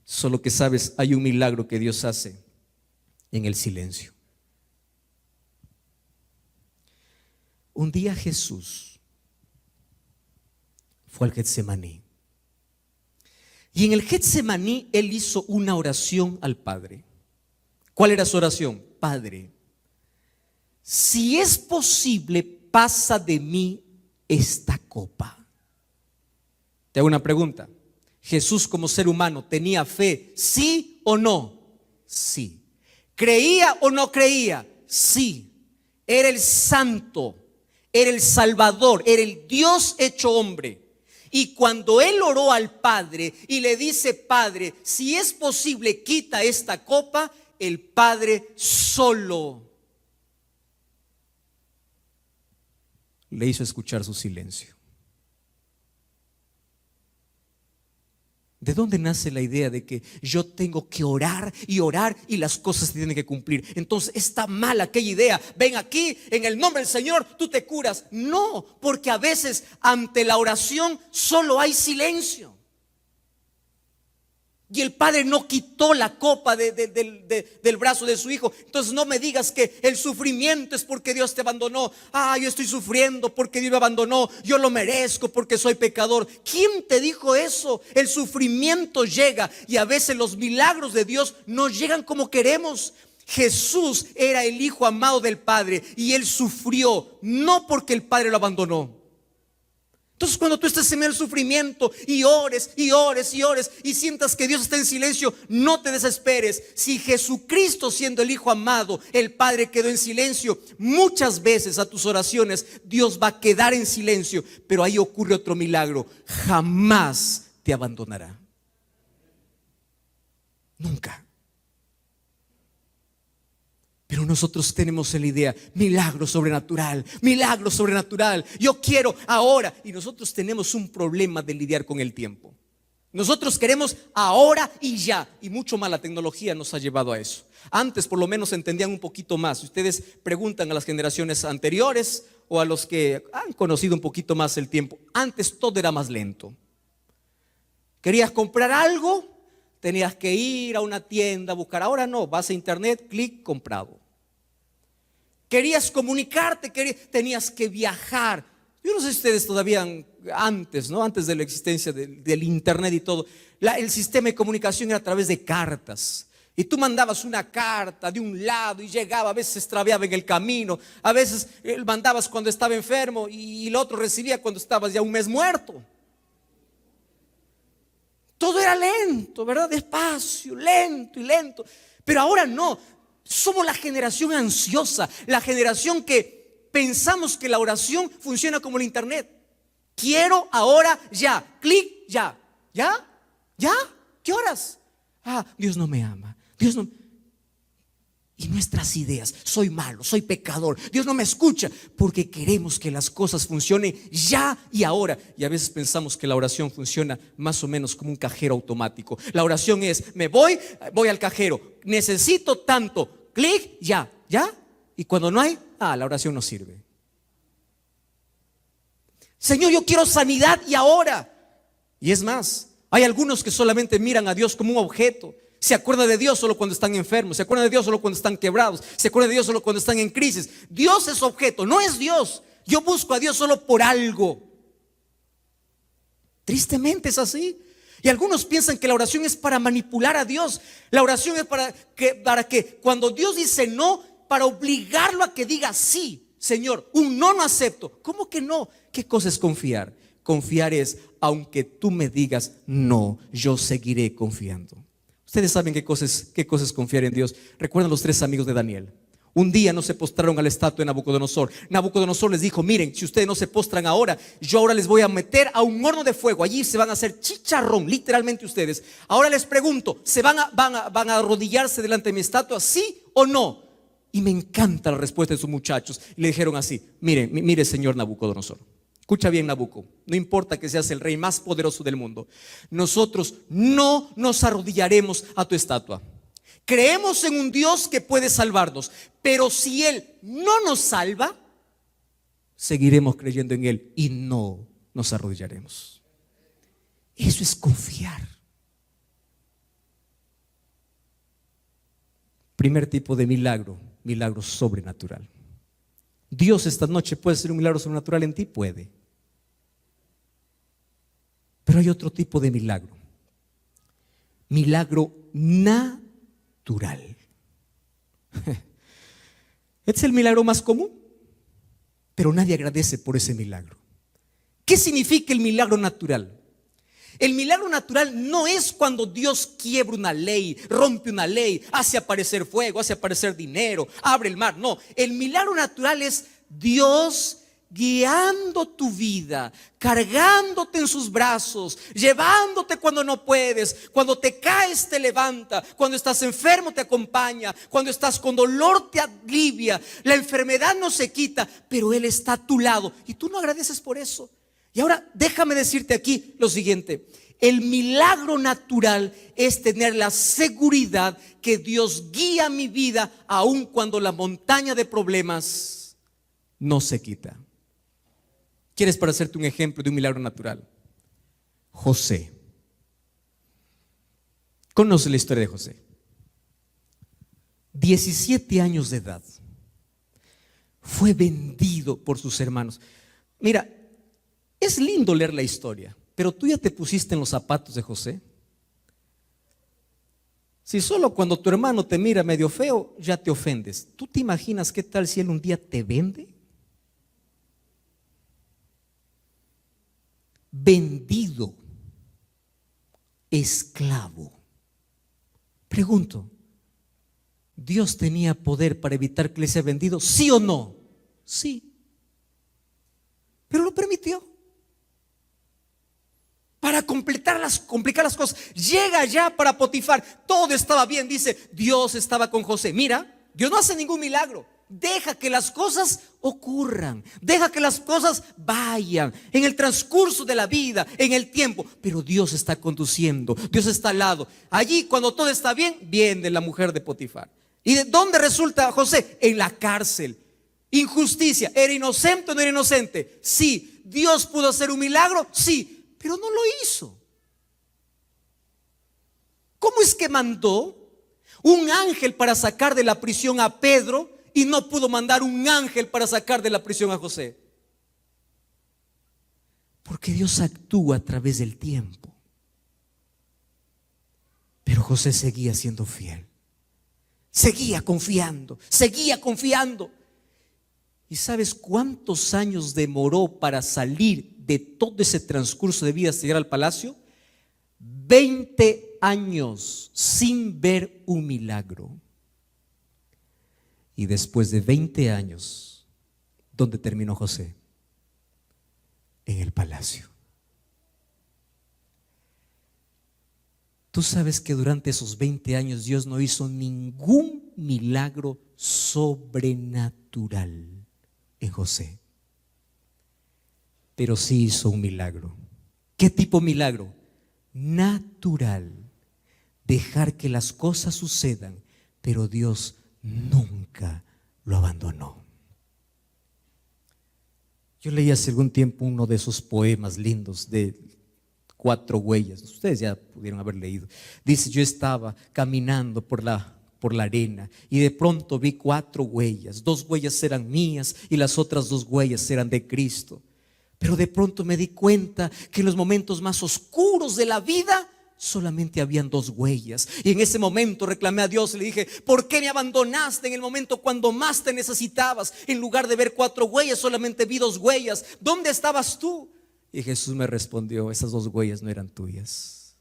Solo que sabes, hay un milagro que Dios hace en el silencio. Un día Jesús fue al Getsemaní. Y en el Getsemaní Él hizo una oración al Padre. ¿Cuál era su oración? Padre, si es posible, pasa de mí esta copa. Te hago una pregunta. ¿Jesús como ser humano tenía fe? ¿Sí o no? Sí. ¿Creía o no creía? Sí. Era el santo, era el Salvador, era el Dios hecho hombre. Y cuando Él oró al Padre y le dice: Padre, si es posible, quita esta copa, el Padre solo le hizo escuchar su silencio. ¿De dónde nace la idea de que yo tengo que orar y las cosas se tienen que cumplir? Entonces está mal aquella idea. Ven aquí, en el nombre del Señor, tú te curas. No, porque a veces ante la oración solo hay silencio. Y el Padre no quitó la copa del brazo de su hijo. Entonces no me digas que el sufrimiento es porque Dios te abandonó. Yo estoy sufriendo porque Dios me abandonó. Yo lo merezco porque soy pecador. ¿Quién te dijo eso? El sufrimiento llega y a veces los milagros de Dios no llegan como queremos. Jesús era el hijo amado del Padre y Él sufrió no porque el Padre lo abandonó, Entonces cuando tú estés en el sufrimiento y ores y ores y ores y sientas que Dios está en silencio, no te desesperes. Si Jesucristo, siendo el Hijo amado, el Padre quedó en silencio, muchas veces a tus oraciones Dios va a quedar en silencio. Pero ahí ocurre otro milagro: jamás te abandonará. Nunca. Pero nosotros tenemos la idea: milagro sobrenatural, milagro sobrenatural, yo quiero ahora. Y nosotros tenemos un problema de lidiar con el tiempo. Nosotros queremos ahora y ya. Y mucho más la tecnología nos ha llevado a eso. Antes por lo menos entendían un poquito más. Ustedes preguntan a las generaciones anteriores o a los que han conocido un poquito más el tiempo. Antes todo era más lento. Querías comprar algo, tenías que ir a una tienda a buscar. Ahora no, vas a internet, clic, comprado. Querías comunicarte, tenías que viajar. Yo no sé si ustedes todavía antes, ¿no? Antes de la existencia del internet y todo, el sistema de comunicación era a través de cartas. Y tú mandabas una carta de un lado y llegaba, a veces se extraviaba en el camino, a veces mandabas cuando estaba enfermo y el otro recibía cuando estabas ya un mes muerto. Todo era lento, ¿verdad? Despacio, lento y lento. Pero ahora no. Somos la generación ansiosa, la generación que pensamos que la oración funciona como el internet. Quiero ahora, ya, clic, ya. ¿Ya? ¿Ya? ¿Qué horas? Dios no me ama. Dios no. Y nuestras ideas: soy malo, soy pecador, Dios no me escucha, porque queremos que las cosas funcionen ya y ahora. Y a veces pensamos que la oración funciona más o menos como un cajero automático. La oración es: me voy al cajero, necesito tanto, clic, ya, ya. Y cuando no hay, la oración no sirve. Señor, yo quiero sanidad y ahora. Y es más, hay algunos que solamente miran a Dios como un objeto. Se acuerdan de Dios solo cuando están enfermos, se acuerdan de Dios solo cuando están quebrados, se acuerdan de Dios solo cuando están en crisis. Dios es objeto, no es Dios. Yo busco a Dios solo por algo. Tristemente es así. Y algunos piensan que la oración es para manipular a Dios. La oración es para que cuando Dios dice no, para obligarlo a que diga sí. Señor, un no acepto. ¿Cómo que no? ¿Qué cosa es confiar? Confiar es: aunque tú me digas no, yo seguiré confiando. Ustedes saben qué cosa es confiar en Dios. Recuerdan los 3 amigos de Daniel. Un día no se postraron a la estatua de Nabucodonosor. Nabucodonosor les dijo: miren, si ustedes no se postran ahora, yo ahora les voy a meter a un horno de fuego. Allí se van a hacer chicharrón, literalmente ustedes. Ahora les pregunto: ¿se van a arrodillarse delante de mi estatua, sí o no? Y me encanta la respuesta de sus muchachos. Y le dijeron así: mire señor Nabucodonosor, escucha bien, Nabucco, no importa que seas el rey más poderoso del mundo, nosotros no nos arrodillaremos a tu estatua. Creemos en un Dios que puede salvarnos, pero si Él no nos salva, seguiremos creyendo en Él y no nos arrodillaremos. Eso es confiar. Primer tipo de milagro: milagro sobrenatural. Dios esta noche puede hacer un milagro sobrenatural en ti, puede. Pero hay otro tipo de milagro: milagro natural. Este es el milagro más común, pero nadie agradece por ese milagro. ¿Qué significa el milagro natural? El milagro natural no es cuando Dios quiebra una ley, rompe una ley, hace aparecer fuego, hace aparecer dinero, abre el mar. No, el milagro natural es Dios guiando tu vida, cargándote en sus brazos, llevándote cuando no puedes, cuando te caes te levanta, cuando estás enfermo te acompaña, cuando estás con dolor te alivia, la enfermedad no se quita, pero Él está a tu lado y tú no agradeces por eso. Y ahora déjame decirte aquí lo siguiente: el milagro natural es tener la seguridad que Dios guía mi vida aun cuando la montaña de problemas no se quita. ¿Quieres para hacerte un ejemplo de un milagro natural? José. Conoce la historia de José. 17 años de edad. Fue vendido por sus hermanos. Mira, es lindo leer la historia, pero tú ya te pusiste en los zapatos de José. Si solo cuando tu hermano te mira medio feo ya te ofendes, ¿tú te imaginas qué tal si él un día te vende? vendido, esclavo. Pregunto, ¿Dios tenía poder para evitar que le sea vendido? ¿Sí o no? Sí. Pero lo permitió. Para complicar las cosas. Llega ya para Potifar. Todo estaba bien. Dice, Dios estaba con José. Mira, Dios no hace ningún milagro. Deja que las cosas ocurran. Deja que las cosas vayan en el transcurso de la vida, en el tiempo. Pero Dios está conduciendo. Dios está al lado. Allí cuando todo está bien, viene la mujer de Potifar. ¿Y de dónde resulta José? En la cárcel. Injusticia. ¿Era inocente o no era inocente? Sí. ¿Dios pudo hacer un milagro? Sí. Pero no lo hizo. ¿Cómo es que mandó un ángel para sacar de la prisión a Pedro y no pudo mandar un ángel para sacar de la prisión a José? Porque Dios actúa a través del tiempo. Pero José seguía siendo fiel. Seguía confiando, seguía confiando. ¿Y sabes cuántos años demoró para salir de todo ese transcurso de vida hasta llegar al palacio? 20 años sin ver un milagro. Y después de 20 años, ¿dónde terminó José? En el palacio. Tú sabes que durante esos 20 años Dios no hizo ningún milagro sobrenatural en José, pero sí hizo un milagro. ¿Qué tipo de milagro? Natural. Dejar que las cosas sucedan, pero Dios nunca lo abandonó. Yo leí hace algún tiempo uno de esos poemas lindos de 4 huellas. Ustedes ya pudieron haber leído. Dice, yo estaba caminando por la arena y de pronto vi 4 huellas. 2 huellas eran mías y las otras 2 huellas eran de Cristo. Pero de pronto me di cuenta que en los momentos más oscuros de la vida solamente habían 2 huellas. Y en ese momento reclamé a Dios y le dije, ¿por qué me abandonaste en el momento cuando más te necesitabas? En lugar de ver 4 huellas, solamente vi 2 huellas. ¿Dónde estabas tú? Y Jesús me respondió, esas 2 huellas no eran tuyas.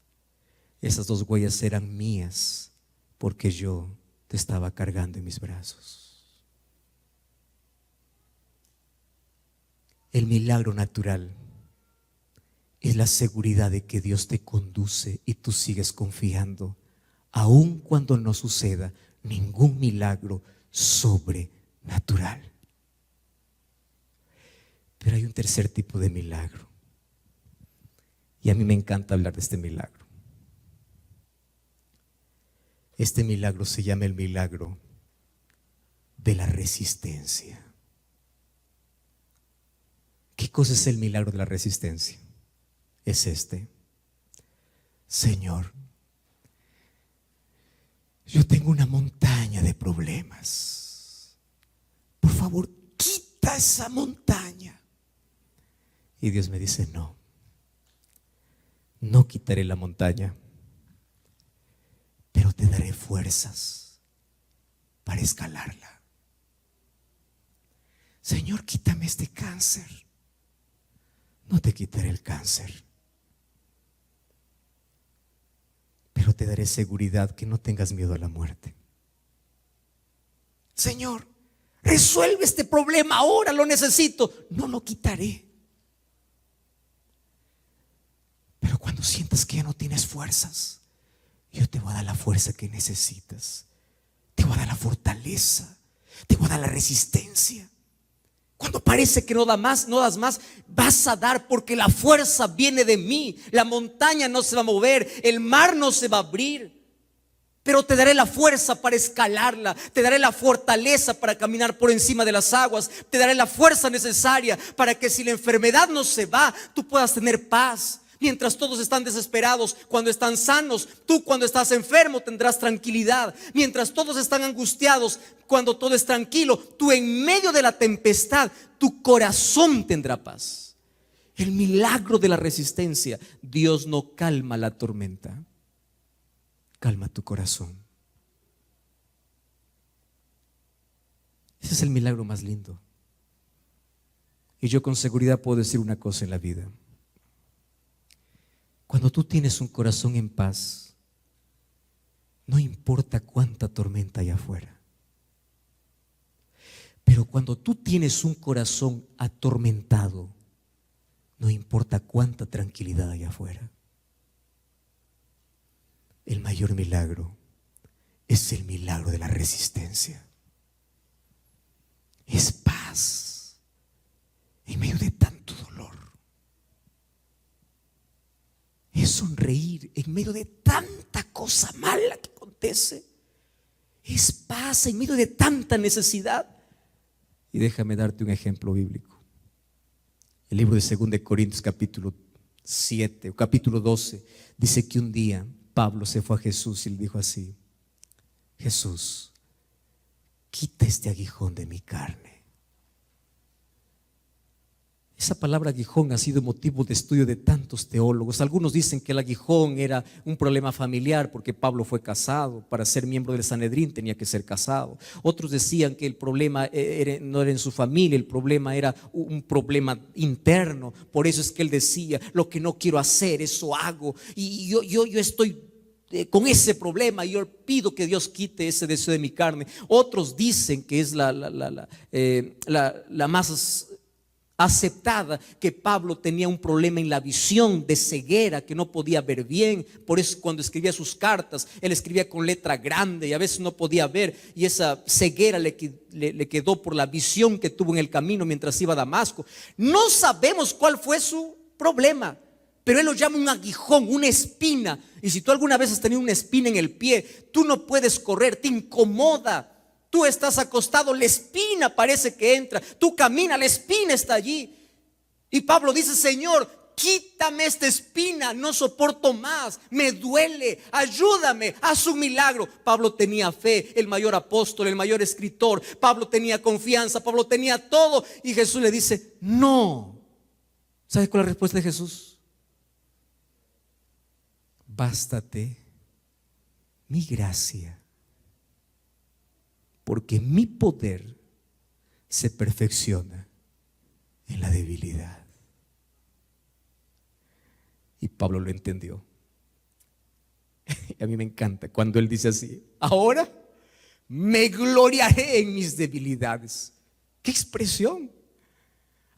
Esas 2 huellas eran mías, porque yo te estaba cargando en mis brazos. El milagro natural es la seguridad de que Dios te conduce y tú sigues confiando, aun cuando no suceda ningún milagro sobrenatural. Pero hay un tercer tipo de milagro. Y a mí me encanta hablar de este milagro. Este milagro se llama el milagro de la resistencia. ¿Qué cosa es el milagro de la resistencia? Es este: Señor, yo tengo una montaña de problemas. Por favor, quita esa montaña. Y Dios me dice, no quitaré la montaña, pero te daré fuerzas para escalarla. Señor, quítame este cáncer. No te quitaré el cáncer, pero te daré seguridad que no tengas miedo a la muerte. Señor, resuelve este problema ahora, lo necesito. No lo quitaré. Pero cuando sientas que ya no tienes fuerzas, yo te voy a dar la fuerza que necesitas. Te voy a dar la fortaleza. Te voy a dar la resistencia. Cuando parece que no das más, vas a dar, porque la fuerza viene de mí. La montaña no se va a mover, el mar no se va a abrir, pero te daré la fuerza para escalarla. Te daré la fortaleza para caminar por encima de las aguas. Te daré la fuerza necesaria para que si la enfermedad no se va, tú puedas tener paz. Mientras todos están desesperados, cuando están sanos, tú cuando estás enfermo tendrás tranquilidad. Mientras todos están angustiados, cuando todo es tranquilo, tú en medio de la tempestad, tu corazón tendrá paz. El milagro de la resistencia. Dios no calma la tormenta, calma tu corazón. Ese es el milagro más lindo. Y yo con seguridad puedo decir una cosa en la vida: Cuando tú tienes un corazón en paz, no importa cuánta tormenta hay afuera. Pero cuando tú tienes un corazón atormentado, no importa cuánta tranquilidad hay afuera. El mayor milagro es el milagro de la resistencia. Es paz en medio de tanto dolor. Es sonreír en medio de tanta cosa mala que acontece. Es paz en medio de tanta necesidad. Y déjame darte un ejemplo bíblico. El libro de 2 Corintios capítulo 7 o capítulo 12 dice que un día Pablo se fue a Jesús y le dijo así: Jesús, quita este aguijón de mi carne. Esa palabra aguijón ha sido motivo de estudio de tantos teólogos. Algunos dicen que el aguijón era un problema familiar porque Pablo fue casado. Para ser miembro del Sanedrín tenía que ser casado. Otros decían que el problema no era en su familia, el problema era un problema interno. Por eso es que él decía: lo que no quiero hacer, eso hago. Y yo estoy con ese problema y yo pido que Dios quite ese deseo de mi carne. Otros dicen que es la más aceptada, que Pablo tenía un problema en la visión de ceguera, que no podía ver bien. Por eso cuando escribía sus cartas, él escribía con letra grande y a veces no podía ver, y esa ceguera le quedó por la visión que tuvo en el camino mientras iba a Damasco. No sabemos cuál fue su problema, pero él lo llama un aguijón, una espina. Y si tú alguna vez has tenido una espina en el pie, tú no puedes correr, te incomoda. Tú estás acostado, la espina parece que entra. Tú caminas, la espina está allí. Y Pablo dice: Señor, quítame esta espina, no soporto más, me duele, ayúdame, haz un milagro. Pablo tenía fe, el mayor apóstol, el mayor escritor. Pablo tenía confianza, Pablo tenía todo. Y Jesús le dice: no. ¿Sabes cuál es la respuesta de Jesús? Bástate mi gracia, porque mi poder se perfecciona en la debilidad. Y Pablo lo entendió. Y a mí me encanta cuando él dice así: ahora me gloriaré en mis debilidades. ¡Qué expresión!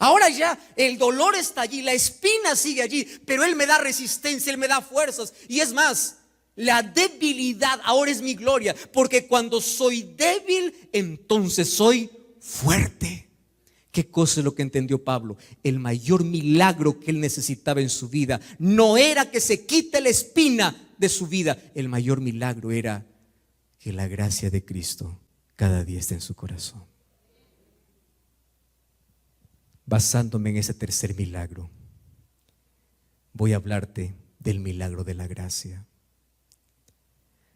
Ahora ya el dolor está allí, la espina sigue allí, pero él me da resistencia, él me da fuerzas. Y es más, la debilidad ahora es mi gloria, porque cuando soy débil, entonces soy fuerte. ¿Qué cosa es lo que entendió Pablo? El mayor milagro que él necesitaba en su vida no era que se quite la espina de su vida. El mayor milagro era que la gracia de Cristo cada día esté en su corazón. Basándome en ese tercer milagro, voy a hablarte del milagro de la gracia.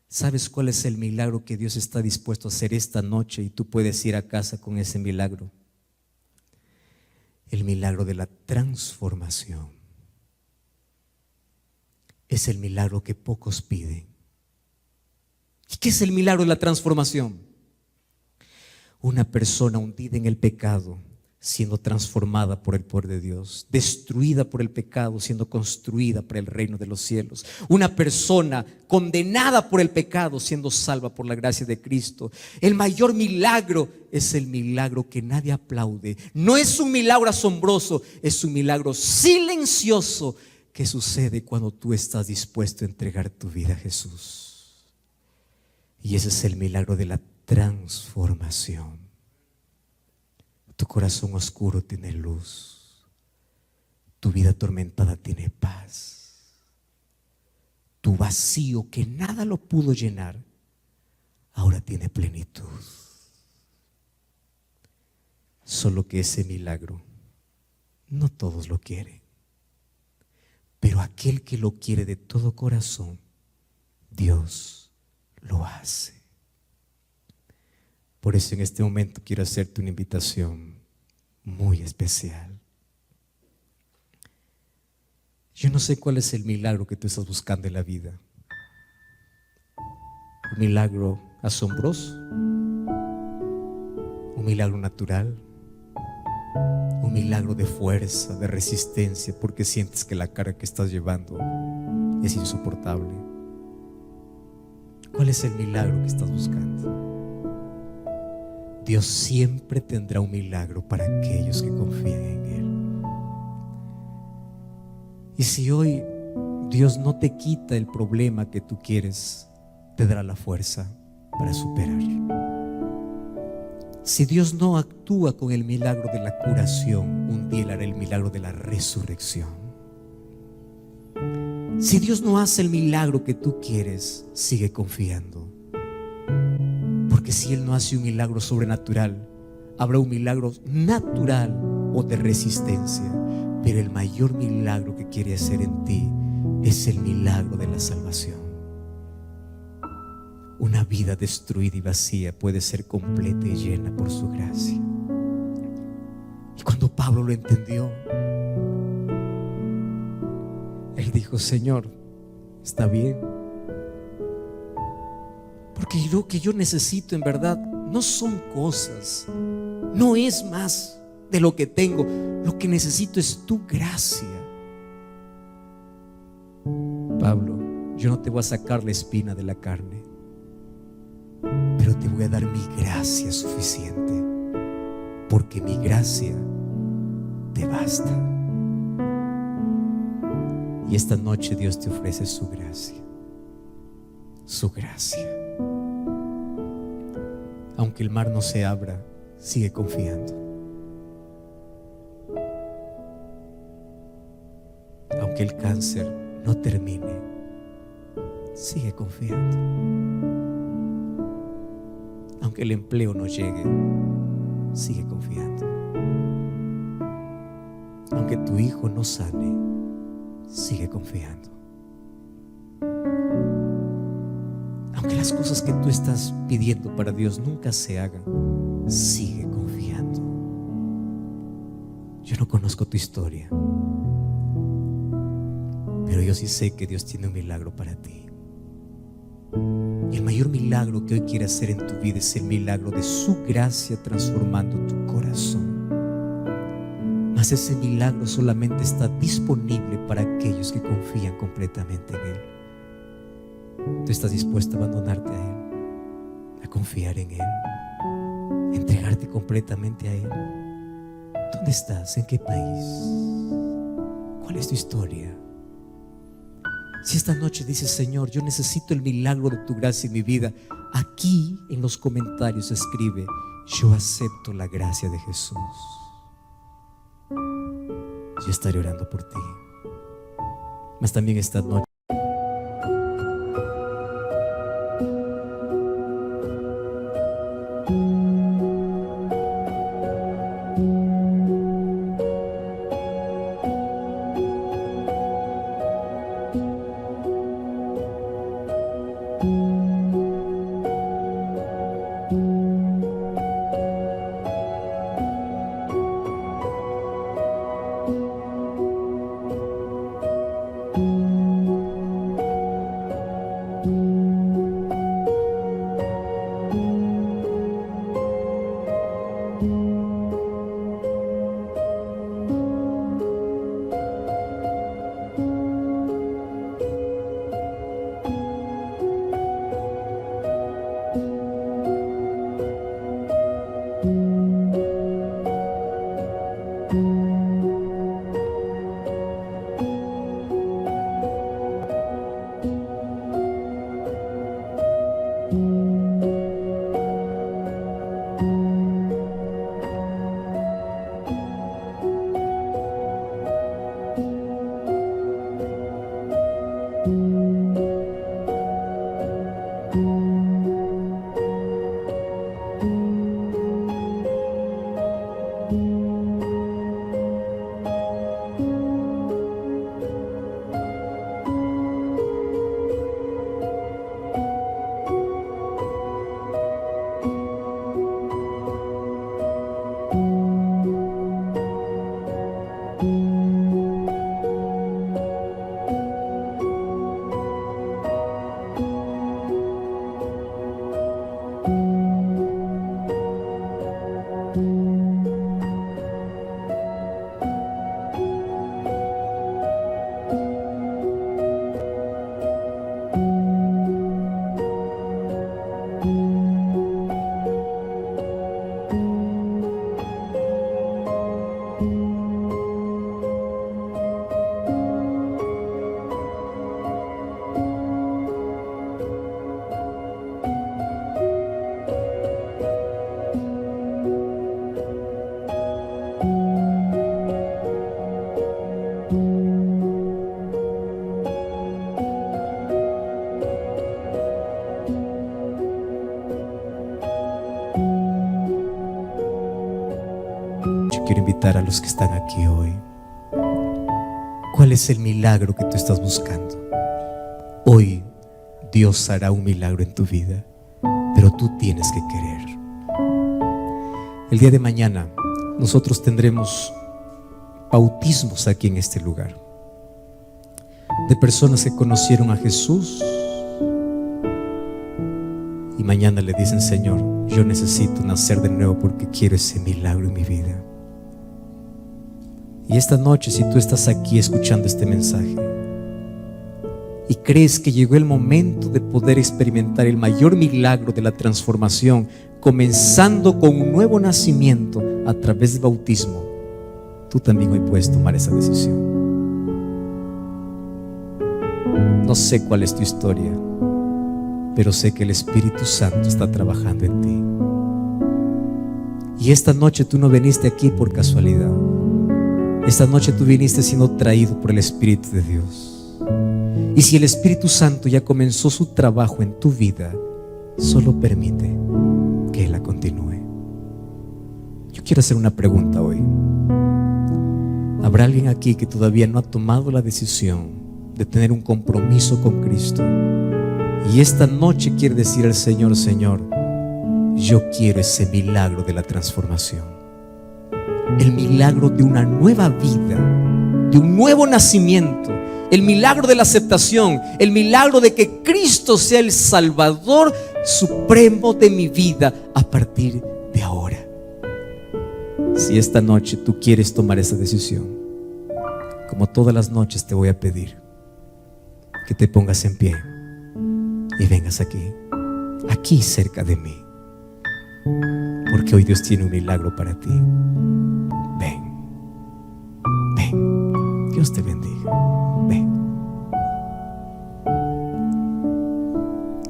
¿Sabes cuál es el milagro que Dios está dispuesto a hacer esta noche y tú puedes ir a casa con ese milagro? El milagro de la transformación. Es el milagro que pocos piden. ¿Y qué es el milagro de la transformación? Una persona hundida en el pecado siendo transformada por el poder de Dios, destruida por el pecado, siendo construida para el reino de los cielos. Una persona condenada por el pecado, siendo salva por la gracia de Cristo. El mayor milagro es el milagro que nadie aplaude. No es un milagro asombroso, es un milagro silencioso que sucede cuando tú estás dispuesto a entregar tu vida a Jesús. Y ese es el milagro de la transformación. Tu corazón oscuro tiene luz. Tu vida atormentada tiene paz. Tu vacío que nada lo pudo llenar, ahora tiene plenitud. Solo que ese milagro no todos lo quieren. Pero aquel que lo quiere de todo corazón, Dios lo hace. Por eso en este momento quiero hacerte una invitación muy especial. Yo no sé cuál es el milagro que tú estás buscando en la vida. Un milagro asombroso, un milagro natural, un milagro de fuerza, de resistencia, porque sientes que la carga que estás llevando es insoportable. ¿Cuál es el milagro que estás buscando? Dios siempre tendrá un milagro para aquellos que confían en Él. Y si hoy Dios no te quita el problema que tú quieres, te dará la fuerza para superar. Si Dios no actúa con el milagro de la curación, un día Él hará el milagro de la resurrección. Si Dios no hace el milagro que tú quieres, sigue confiando. Porque si Él no hace un milagro sobrenatural, habrá un milagro natural o de resistencia. Pero el mayor milagro que quiere hacer en ti es el milagro de la salvación. Una vida destruida y vacía puede ser completa y llena por su gracia. Y cuando Pablo lo entendió, él dijo: Señor, está bien, porque lo que yo necesito en verdad no son cosas, no es más de lo que tengo. Lo que necesito es tu gracia. Pablo, yo no te voy a sacar la espina de la carne, pero te voy a dar mi gracia suficiente, porque mi gracia te basta. Y esta noche Dios te ofrece su gracia, su gracia. Aunque el mar no se abra, sigue confiando. Aunque el cáncer no termine, sigue confiando. Aunque el empleo no llegue, sigue confiando. Aunque tu hijo no sane, sigue confiando. Aunque las cosas que tú estás pidiendo para Dios nunca se hagan, sigue confiando. Yo no conozco tu historia, pero yo sí sé que Dios tiene un milagro para ti. Y el mayor milagro que hoy quiere hacer en tu vida es el milagro de su gracia transformando tu corazón. Mas ese milagro solamente está disponible para aquellos que confían completamente en Él. ¿Tú estás dispuesto a abandonarte a Él, a confiar en Él, a entregarte completamente a Él? ¿Dónde estás? ¿En qué país? ¿Cuál es tu historia? Si esta noche dices: Señor, yo necesito el milagro de tu gracia en mi vida, aquí en los comentarios escribe: yo acepto la gracia de Jesús. Yo estaré orando por ti. Mas también esta noche Yo quiero invitar a los que están aquí hoy. ¿Cuál es el milagro que tú estás buscando? Hoy Dios hará un milagro en tu vida, pero tú tienes que querer. El día de mañana nosotros tendremos bautismos aquí en este lugar, de personas que conocieron a Jesús y mañana le dicen: Señor, yo necesito nacer de nuevo porque quiero ese milagro en mi vida. Y esta noche, si tú estás aquí escuchando este mensaje y crees que llegó el momento de poder experimentar el mayor milagro de la transformación, comenzando con un nuevo nacimiento a través del bautismo, tú también hoy puedes tomar esa decisión. No sé cuál es tu historia, pero sé que el Espíritu Santo está trabajando en ti. Y esta noche tú no viniste aquí por casualidad. Esta noche tú viniste siendo traído por el Espíritu de Dios. Y si el Espíritu Santo ya comenzó su trabajo en tu vida, solo permite que Él la continúe. Yo quiero hacer una pregunta hoy. ¿Habrá alguien aquí que todavía no ha tomado la decisión de tener un compromiso con Cristo? Y esta noche quiere decir al Señor: Señor, yo quiero ese milagro de la transformación, el milagro de una nueva vida, de un nuevo nacimiento, el milagro de la aceptación, el milagro de que Cristo sea el Salvador supremo de mi vida a partir de ahora. Si esta noche tú quieres tomar esa decisión, como todas las noches te voy a pedir que te pongas en pie y vengas aquí cerca de mí, porque hoy Dios tiene un milagro para ti. Ven, Dios te bendiga. Ven.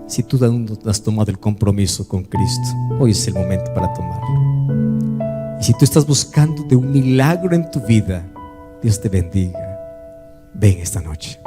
Si tú aún no has tomado el compromiso con Cristo, hoy es el momento para tomarlo. Y si tú estás buscando de un milagro en tu vida, Dios te bendiga. Ven esta noche.